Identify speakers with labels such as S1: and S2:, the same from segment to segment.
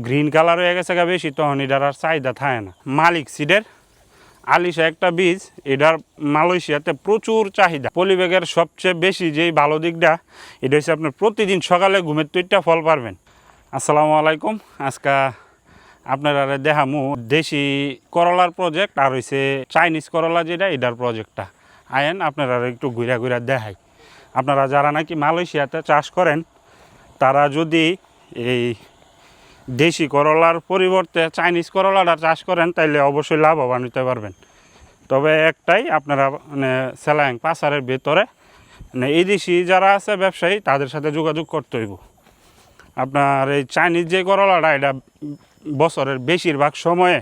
S1: Green colour হয়ে গেছে বেশি, তখন এটার আর চাহিদা থাকে না। মালিক সিডের আলিশা একটা বীজ, এটার মালয়েশিয়াতে প্রচুর চাহিদা। পলিব্যাগের সবচেয়ে বেশি যেই ভালো দিকটা, এটা হচ্ছে আপনার প্রতিদিন সকালে ঘুমের তুইটা ফল পারবেন। আসসালামু আলাইকুম। আজকে আপনারা দেখামু দেশি করলার প্রজেক্ট আর হয়েছে চাইনিজ করলা, যেটা এটার প্রজেক্টটা আয়েন আপনারা একটু ঘুরা ঘুরা দেখাই। আপনারা যারা নাকি মালয়েশিয়াতে চাষ করেন, তারা যদি এই দেশি করলার পরিবর্তে চাইনিজ করলাটা চাষ করেন, তাইলে অবশ্যই লাভবান হতে পারবেন। তবে একটাই, আপনারা মানে সেলাং পাসারের ভেতরে মানে এই দেশি যারা আছে ব্যবসায়ী, তাদের সাথে যোগাযোগ করতে হইব। আপনার এই চাইনিজ যে করলাটা, এটা বছরের বেশিরভাগ সময়ে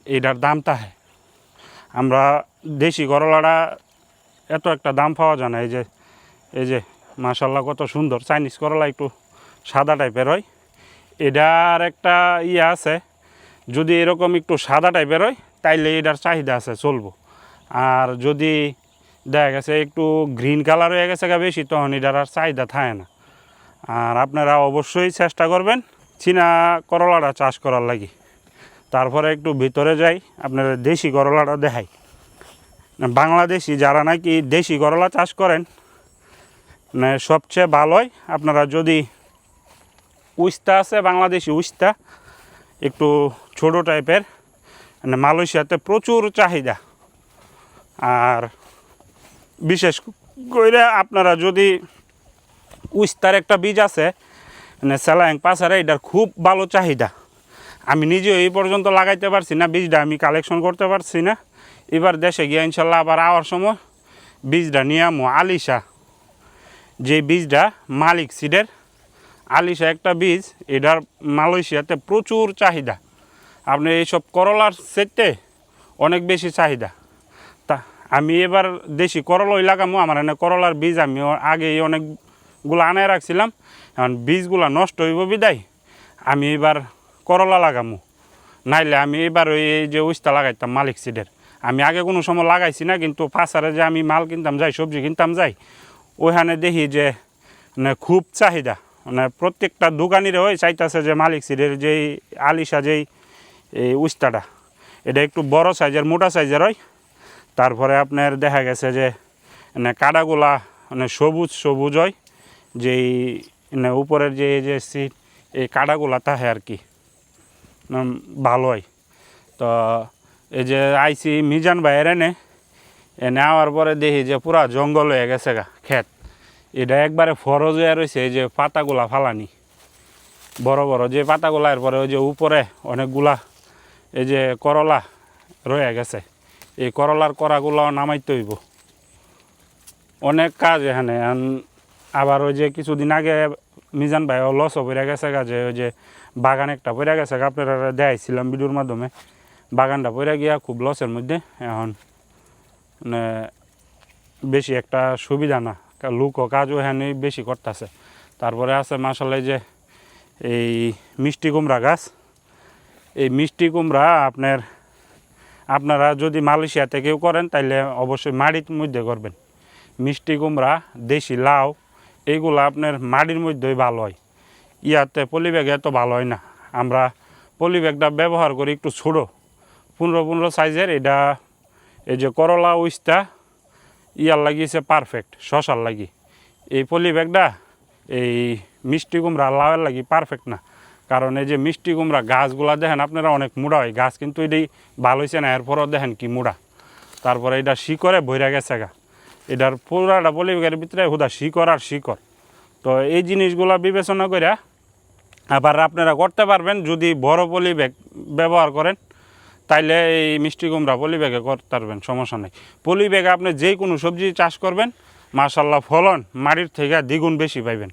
S1: এটার দাম থাকে। আমরা দেশি করলাটা এত একটা দাম পাওয়া যায় না। এই যে মাশাল্লাহ কত সুন্দর চাইনিজ করলা, একটু সাদা টাইপের হয়। এটার একটা ইয়ে আছে, যদি এরকম একটু সাদা টাইপের হয় তাইলে এটার চাহিদা আছে, চলবো। আর যদি দেখা গেছে একটু গ্রিন কালার হয়ে গেছে বেশি, তখন এটার আর চাহিদা থাকে না। আর আপনারা অবশ্যই চেষ্টা করবেন চীনা করলাটা চাষ করার লাগি। তারপরে একটু ভিতরে যাই, আপনারা দেশি করলাটা দেখাই। বাংলাদেশি যারা নাকি দেশি করলা চাষ করেন, মানে সবচেয়ে ভালোই আপনারা যদি উস্তা আছে, বাংলাদেশি উস্তা একটু ছোটো টাইপের, মানে মালয়েশিয়াতে প্রচুর চাহিদা। আর বিশেষ করে আপনারা যদি উস্তার একটা বীজ আছে, মানে সেলাং পাসারে, এটার খুব ভালো চাহিদা। আমি নিজেও এই পর্যন্ত লাগাইতে পারছি না, বীজটা আমি কালেকশন করতে পারছি না। এবার দেশে গিয়ে ইনশাল্লাহ আবার আওয়ার সময় বীজটা নিয়ে আমো। আলিশা যে বীজটা, মালিক সিডের আলিশা একটা বীজ, এটার মালয়েশিয়াতে প্রচুর চাহিদা। আপনি এইসব করলার সেটে অনেক বেশি চাহিদা। তা আমি এবার দেশি করলাই লাগামো। আমার এনে করলার বীজ আমি আগেই অনেকগুলো আনায় রাখছিলাম, এখন বীজগুলো নষ্ট হইব বিদায় আমি এবার করলা লাগামো। নাইলে আমি এবার ওই যে উস্তা লাগাইতাম মালিক সিডের, আমি আগে কোনো সময় লাগাইছি না। কিন্তু পাশারে যে আমি মাল কিনতাম যাই, সবজি কিনতাম যাই, ওইখানে দেখি যে মানে খুব চাহিদা। মানে প্রত্যেকটা দোকানিরে ওই চাইতেছে যে মালিক সিডের যেই আলিশা যেই এই উস্তাটা, এটা একটু বড় সাইজের, মোটা সাইজের হয়। তারপরে আপনার দেখা গেছে যে মানে কাটাগুলা মানে সবুজ সবুজ হয়, যেই মানে উপরের যে সিট, এই কাটাগুলা থাকে আর কি, ভালো হয়। তো এই যে আইসি মিজান ভাইয়ের এনে আওয়ার পরে দেখি যে পুরা জঙ্গল হয়ে গেছে ক্ষেত। এটা একবারে ফরজ হয়ে রয়েছে, এই যে পাতাগুলা ফালানি বড় বড় যে পাতাগুলা, এরপরে ওই যে উপরে অনেকগুলা এই যে করলা রয়ে গেছে। এই করলার করাগুলাও নামাইতে হইব, অনেক কাজ এখানে। আবার ওই যে কিছুদিন আগে মিজান ভাই লসও পড়ে গেছে যে ওই যে বাগান একটা পড়ে গেছে, আপনারা দেখাইছিলাম ভিডিওর মাধ্যমে। বাগানটা পড়ে গিয়া খুব লসের মধ্যে, এখন মানে বেশি একটা সুবিধা না, লোকও কাজও এখানে বেশি করতেছে। তারপরে আছে মাসাল্লাহ যে এই মিষ্টি কুমড়া গাছ। এই মিষ্টি কুমড়া আপনারা যদি মালয়েশিয়াতে কেউ করেন, তাইলে অবশ্যই মাটির মধ্যে করবেন। মিষ্টি কুমড়া, দেশি লাউ, এইগুলো আপনার মাটির মধ্যেই ভালো হয়। ইয়াতে পলিব্যাগে এত ভালো হয় না। আমরা পলিব্যাগটা ব্যবহার করি একটু ছোটো, 15-15 সাইজের। এটা এই যে করলা উস্তা ইয়ার লাগিয়েছে পারফেক্ট, শশার লাগি। এই পলিব্যাগটা এই মিষ্টি কুমড়া লাউয়ের লাগি পারফেক্ট না। কারণ এই যে মিষ্টি কুমড়া গাছগুলা দেখেন আপনারা অনেক মোড়া হয় গাছ, কিন্তু এটাই ভালো হয়েছে না, এরপরও দেখেন কি মোড়া। তারপরে এটা শিকড়ে ভইরা গেছে এটার পুরাটা পলিব্যাগের ভিতরে হুদা শিকড় আর শিকড়। তো এই জিনিসগুলা বিবেচনা করে আবার আপনারা করতে পারবেন যদি বড় পলিব্যাগ ব্যবহার করেন, তাইলে এই মিষ্টি কুমড়া পলিব্যাগে করতে পারবেন, সমস্যা নেই। পলিব্যাগে আপনি যে কোনো সবজি চাষ করবেন, মাশাল্লাহ ফলন মাটির থেকে দ্বিগুণ বেশি পাইবেন।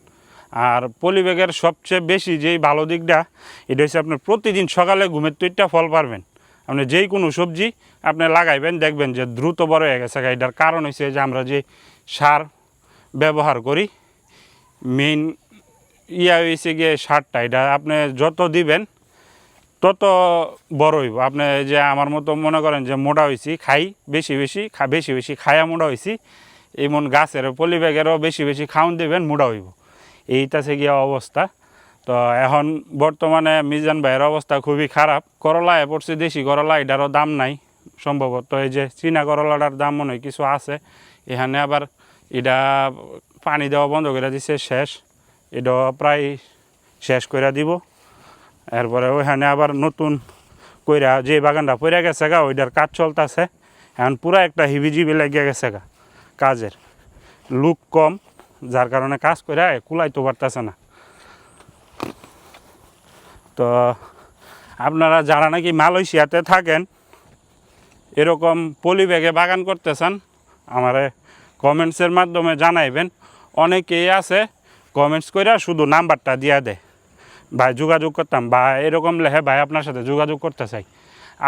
S1: আর পলিব্যাগের সবচেয়ে বেশি যেই ভালো দিকটা, এটা হচ্ছে আপনার প্রতিদিন সকালে ঘুমের তুইটা ফল পারবেন। আপনি যেই কোনো সবজি আপনি লাগাইবেন, দেখবেন যে দ্রুত বড় হয়ে গেছে। এটার কারণ হচ্ছে যে আমরা যে সার ব্যবহার করি, মেইন হয়েছে গিয়ে সারটা, এটা আপনি যত দিবেন তত বড় হইব। আপনি যে আমার মতো মনে করেন যে মোটা হয়েছি, খাই বেশি বেশি খায়া মোটা হয়েছি, এমন গাছের পলিব্যাগেরও বেশি বেশি খাওয়ান দেবেন, মোটা হইব। এইটা গিয়া অবস্থা। তো এখন বর্তমানে মিজান ভাইয়ের অবস্থা খুবই খারাপ। করলায় পড়ছে দেশি করলা, এটারও দাম নাই সম্ভবত। এই যে চীনা করলাটার দাম মনে হয় কিছু আছে এখানে। আবার এটা পানি দেওয়া বন্ধ করে দিছে, শেষ। এটাও প্রায় শেষ করে দিব। এরপরে ওইখানে আবার নতুন কইরা যে বাগানটা পড়ে গেছে গা, ওইটার কাজ চলতেছে এখন। পুরা একটা হিবিজিবি লেগে গেছে গা কাজের, লুক কম, যার কারণে কাজ করে কুলাইতে পারতেছে না। তো আপনারা যারা নাকি মালয়েশিয়াতে থাকেন, এরকম পলি ব্যাগে বাগান করতে চান, আমারে কমেন্টসের মাধ্যমে জানাইবেন। অনেকেই আছে কমেন্টস করে শুধু নাম্বারটা দিয়া দেয়, ভাই যোগাযোগ করতাম, বা এরকম লেখে ভাই আপনার সাথে যোগাযোগ করতে চাই।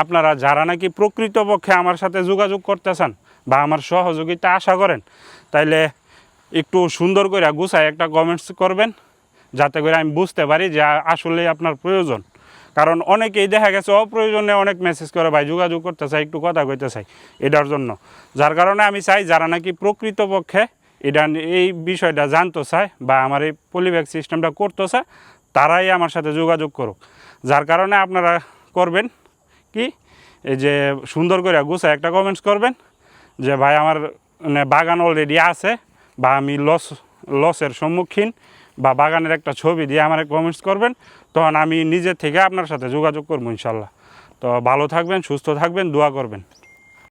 S1: আপনারা যারা নাকি প্রকৃতপক্ষে আমার সাথে যোগাযোগ করতে চান বা আমার সহযোগিতা আশা করেন, তাইলে একটু সুন্দর করে গুছায় একটা কমেন্টস করবেন, যাতে করে আমি বুঝতে পারি যে আসলেই আপনার প্রয়োজন। কারণ অনেকেই দেখা গেছে অপ্রয়োজনে অনেক মেসেজ করে, ভাই যোগাযোগ করতে চাই, একটু কথা কইতে চাই এটার জন্য। যার কারণে আমি চাই যারা নাকি প্রকৃতপক্ষে এটা এই বিষয়টা জানতে চায় বা আমার এই পলিব্যাগ সিস্টেমটা করতে চায়, তারাই আমার সাথে যোগাযোগ করুক। যার কারণে আপনারা করবেন কি, এই যে সুন্দর করে গুছায় একটা কমেন্টস করবেন যে ভাই আমার বাগান অলরেডি আছে, বা আমি লসের সম্মুখীন, বা বাগানের একটা ছবি দিয়ে আমার কমেন্টস করবেন। তখন আমি নিজে থেকে আপনার সাথে যোগাযোগ করবো ইনশাল্লাহ। তো ভালো থাকবেন, সুস্থ থাকবেন, দোয়া করবেন।